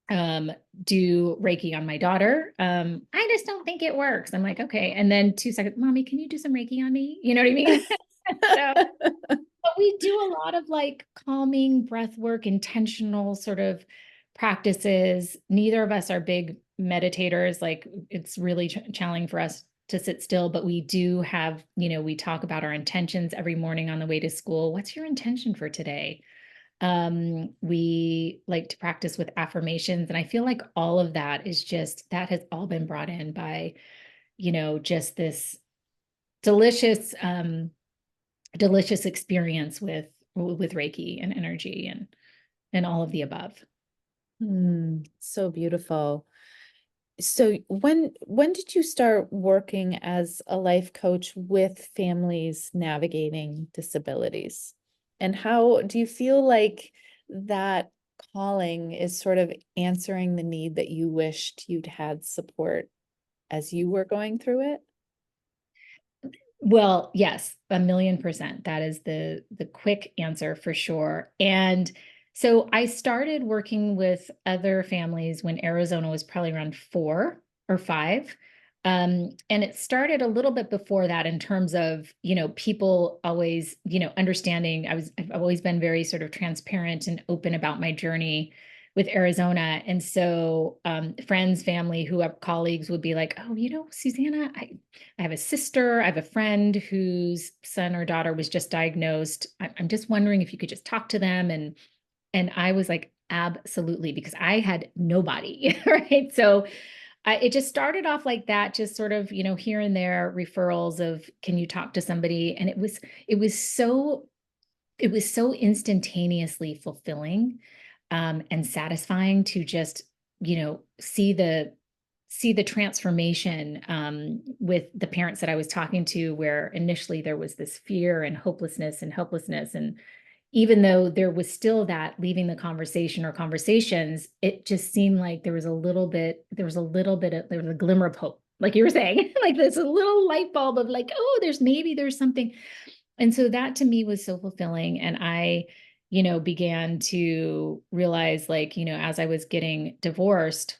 do Reiki on my daughter. I just don't think it works. I'm like, okay. And then 2 seconds, mommy, can you do some Reiki on me? You know what I mean? So, but we do a lot of like calming breath work, intentional sort of practices. Neither of us are big meditators. Like it's really challenging for us to sit still, but we do have, we talk about our intentions every morning on the way to school. What's your intention for today? We like to practice with affirmations. And I feel like all of that is just, that has all been brought in by, just this delicious, delicious experience with Reiki and energy and all of the above. So beautiful. So when did you start working as a life coach with families navigating disabilities? And how do you feel like that calling is sort of answering the need that you wished you'd had support as you were going through it? Well, yes, 1,000,000%. That is the quick answer for sure. And so I started working with other families when Arizona was probably around 4 or 5. And it started a little bit before that in terms of, people always, understanding. I've always been very sort of transparent and open about my journey with Arizona. And so friends, family, who have colleagues would be like, oh, Susanna, I have a sister, I have a friend whose son or daughter was just diagnosed. I'm just wondering if you could just talk to them. And I was like, absolutely, because I had nobody, right? So it just started off like that, just sort of, here and there referrals of, can you talk to somebody? And it was so instantaneously fulfilling and satisfying to just, see the transformation with the parents that I was talking to, where initially there was this fear and hopelessness and helplessness. And even though there was still that leaving the conversation or conversations, it just seemed like there was a little bit, there was a glimmer of hope, like you were saying, like there's a little light bulb of like, oh, there's something. And so that to me was so fulfilling. And I, began to realize, like, as I was getting divorced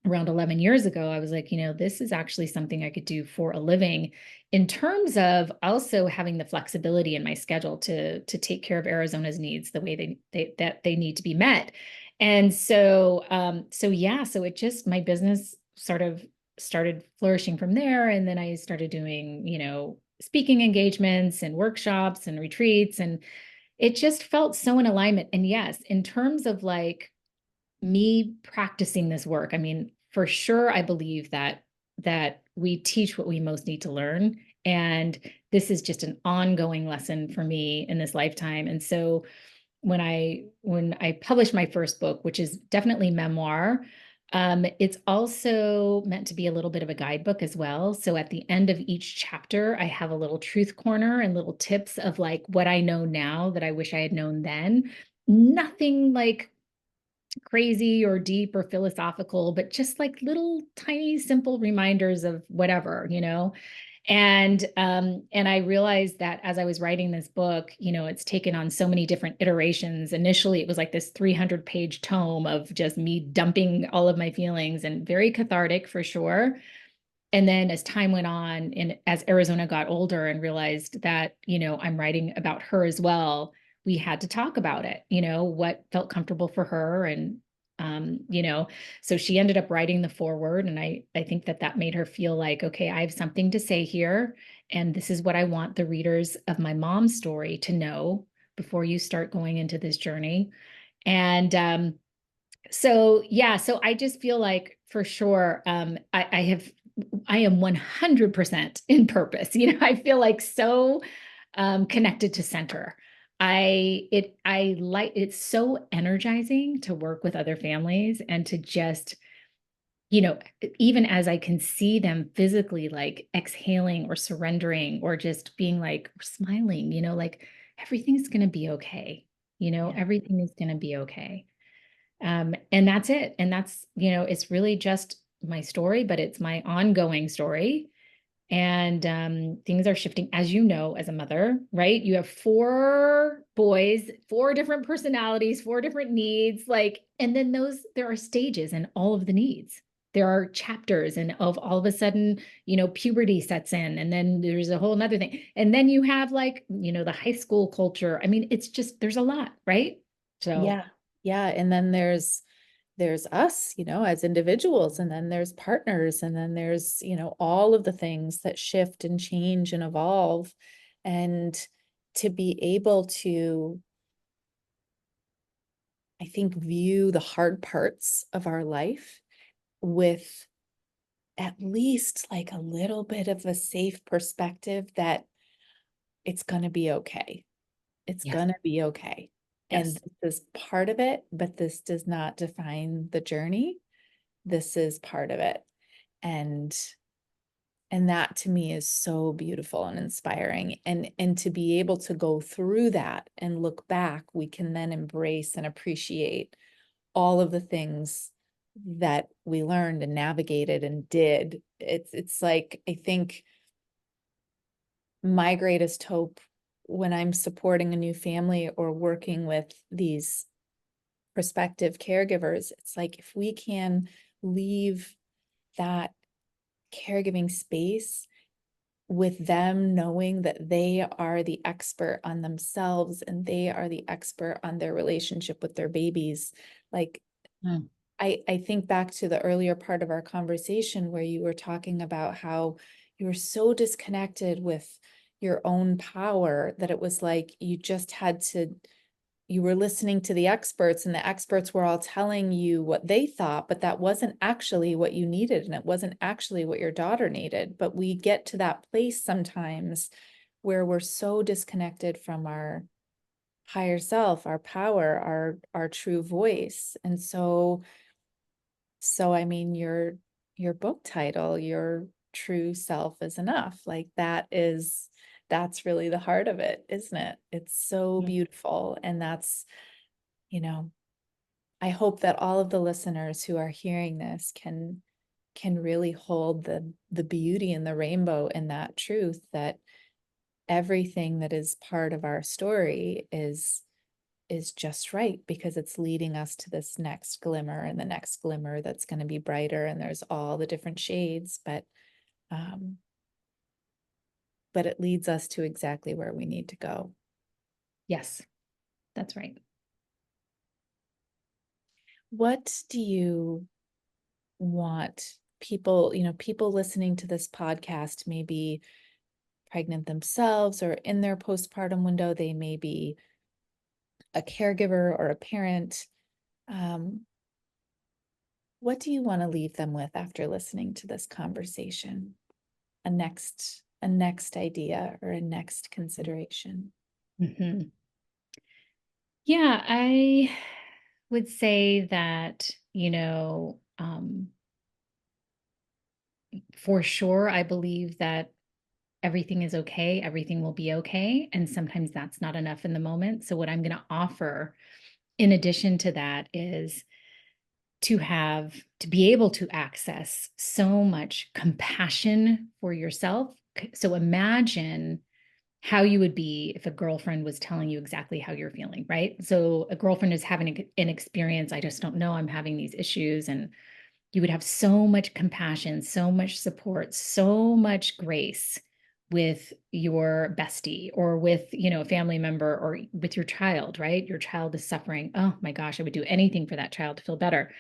around 11 years ago, I was like, this is actually something I could do for a living, in terms of also having the flexibility in my schedule to take care of Arizona's needs the way they need to be met. And so yeah, so it just, my business sort of started flourishing from there. And then I started doing, speaking engagements and workshops and retreats, and it just felt so in alignment. And yes, in terms of like me practicing this work, I mean, for sure, I believe that we teach what we most need to learn, and this is just an ongoing lesson for me in this lifetime. And so when I published my first book, which is definitely memoir, it's also meant to be a little bit of a guidebook as well. So at the end of each chapter, I have a little truth corner and little tips of like what I know now that I wish I had known then. Nothing like crazy or deep or philosophical, but just like little tiny simple reminders of whatever, and I realized that as I was writing this book, it's taken on so many different iterations. Initially, it was like this 300-page tome of just me dumping all of my feelings, and very cathartic for sure. And then as time went on, and as Arizona got older and realized that, I'm writing about her as well, we had to talk about it, what felt comfortable for her. And, so she ended up writing the foreword. And I think that made her feel like, okay, I have something to say here. And this is what I want the readers of my mom's story to know before you start going into this journey. And, so yeah, so I just feel like for sure, I am 100% in purpose. I feel like so connected to center. I like, it's so energizing to work with other families and to just, even as I can see them physically like exhaling or surrendering or just being like smiling, like everything's going to be okay. Yeah. Everything is going to be okay. And that's it. And that's, it's really just my story, but it's my ongoing story. And things are shifting, as you know, as a mother, right? You have 4 boys, 4 different personalities, 4 different needs, like, and then there are stages in all of the needs. There are chapters, and of all of a sudden, puberty sets in, and then there's a whole nother thing. And then you have like, the high school culture. I mean, it's just, there's a lot, right? So Yeah. Yeah. And then there's us, as individuals, and then there's partners, and then there's, all of the things that shift and change and evolve. And to be able to, I think, view the hard parts of our life with at least like a little bit of a safe perspective that it's going to be okay. It's yes, going to be okay. And yes. this is part of it, but this does not define the journey. This is part of it. And that to me is so beautiful and inspiring. And to be able to go through that and look back, we can then embrace and appreciate all of the things that we learned and navigated and did. It's like, I think my greatest hope when I'm supporting a new family or working with these prospective caregivers, it's like if we can leave that caregiving space with them knowing that they are the expert on themselves and they are the expert on their relationship with their babies. Like, Mm. I think back to the earlier part of our conversation where you were talking about how you were so disconnected with your own power that it was like you just had to, you were listening to the experts and the experts were all telling you what they thought, but that wasn't actually what you needed. And it wasn't actually what your daughter needed. But we get to that place sometimes where we're so disconnected from our higher self, our power, our true voice. And so I mean, your book title, your true self is enough. Like that is that's really the heart of it, isn't it? It's so Yeah. beautiful. And that's, you know, I hope that all of the listeners who are hearing this can really hold the beauty and the rainbow in that truth, that everything that is part of our story is just right, because it's leading us to this next glimmer and the next glimmer that's going to be brighter, and there's all the different shades, um but it leads us to exactly where we need to go. Yes, that's right. What do you want people, people listening to this podcast may be pregnant themselves or in their postpartum window, they may be a caregiver or a parent. Um, what do you want to leave them with after listening to this conversation? A next idea or a next consideration? Mhm. Yeah, I would say that, for sure, I believe that everything is okay, everything will be okay. And sometimes that's not enough in the moment. So, what I'm going to offer in addition to that is to be able to access so much compassion for yourself. So, imagine how you would be if a girlfriend was telling you exactly how you're feeling, right? So, a girlfriend is having an experience. I just don't know. I'm having these issues. And you would have so much compassion, so much support, so much grace with your bestie or with, a family member or with your child, right? Your child is suffering. Oh my gosh, I would do anything for that child to feel better.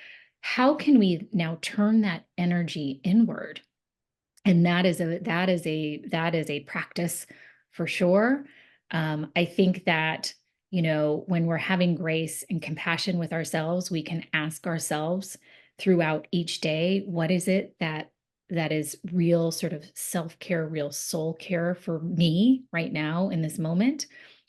How can we now turn that energy inward? And that is a practice for sure. I think that when we're having grace and compassion with ourselves, we can ask ourselves throughout each day, what is it that is real sort of self-care, real soul care for me right now in this moment?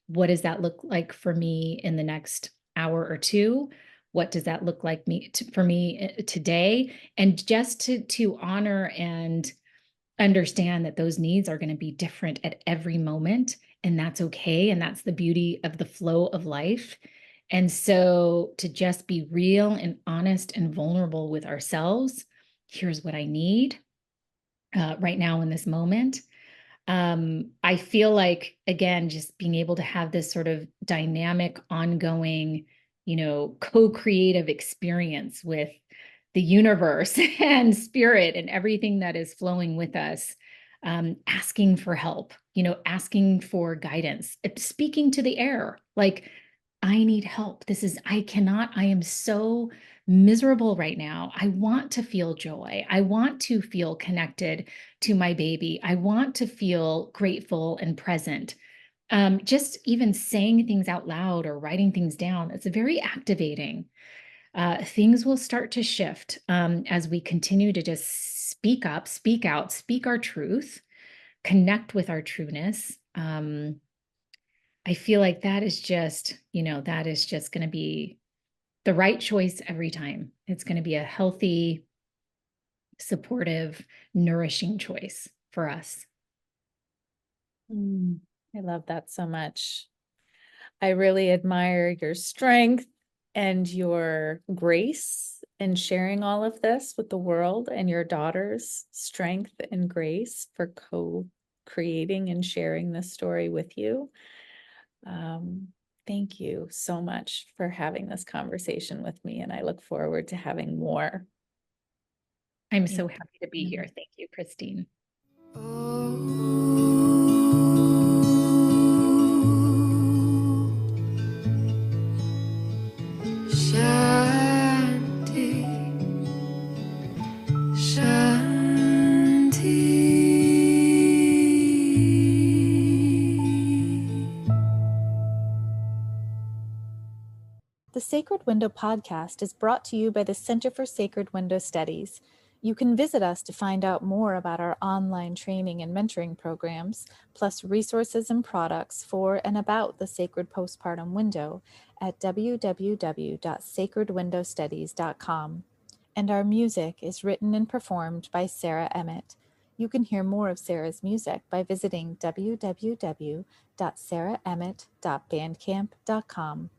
What does that look like for me in the next hour or two? What does that look like for me today? And just to honor and understand that those needs are going to be different at every moment, and that's okay, and that's the beauty of the flow of life. And so to just be real and honest and vulnerable with ourselves, here's what I need right now in this moment. I feel like, again, just being able to have this sort of dynamic, ongoing, co-creative experience with the universe and spirit and everything that is flowing with us, asking for help, asking for guidance, speaking to the air, like, I need help. I am so miserable right now. I want to feel joy. I want to feel connected to my baby. I want to feel grateful and present. Just even saying things out loud or writing things down, it's very activating. Things will start to shift as we continue to just speak up, speak out, speak our truth, connect with our trueness. I feel like that is just going to be the right choice every time. It's going to be a healthy, supportive, nourishing choice for us. I love that so much. I really admire your strength and your grace in sharing all of this with the world, and your daughter's strength and grace for co-creating and sharing this story with you. Thank you so much for having this conversation with me, and I look forward to having more. I'm Thank so happy to be you. here. Thank you, Christine. Shanti, Shanti. The Sacred Window podcast is brought to you by the Center for Sacred Window Studies. You can visit us to find out more about our online training and mentoring programs, plus resources and products for and about the sacred postpartum window at www.sacredwindowstudies.com. And our music is written and performed by Sarah Emmett. You can hear more of Sarah's music by visiting www.sarahemmett.bandcamp.com.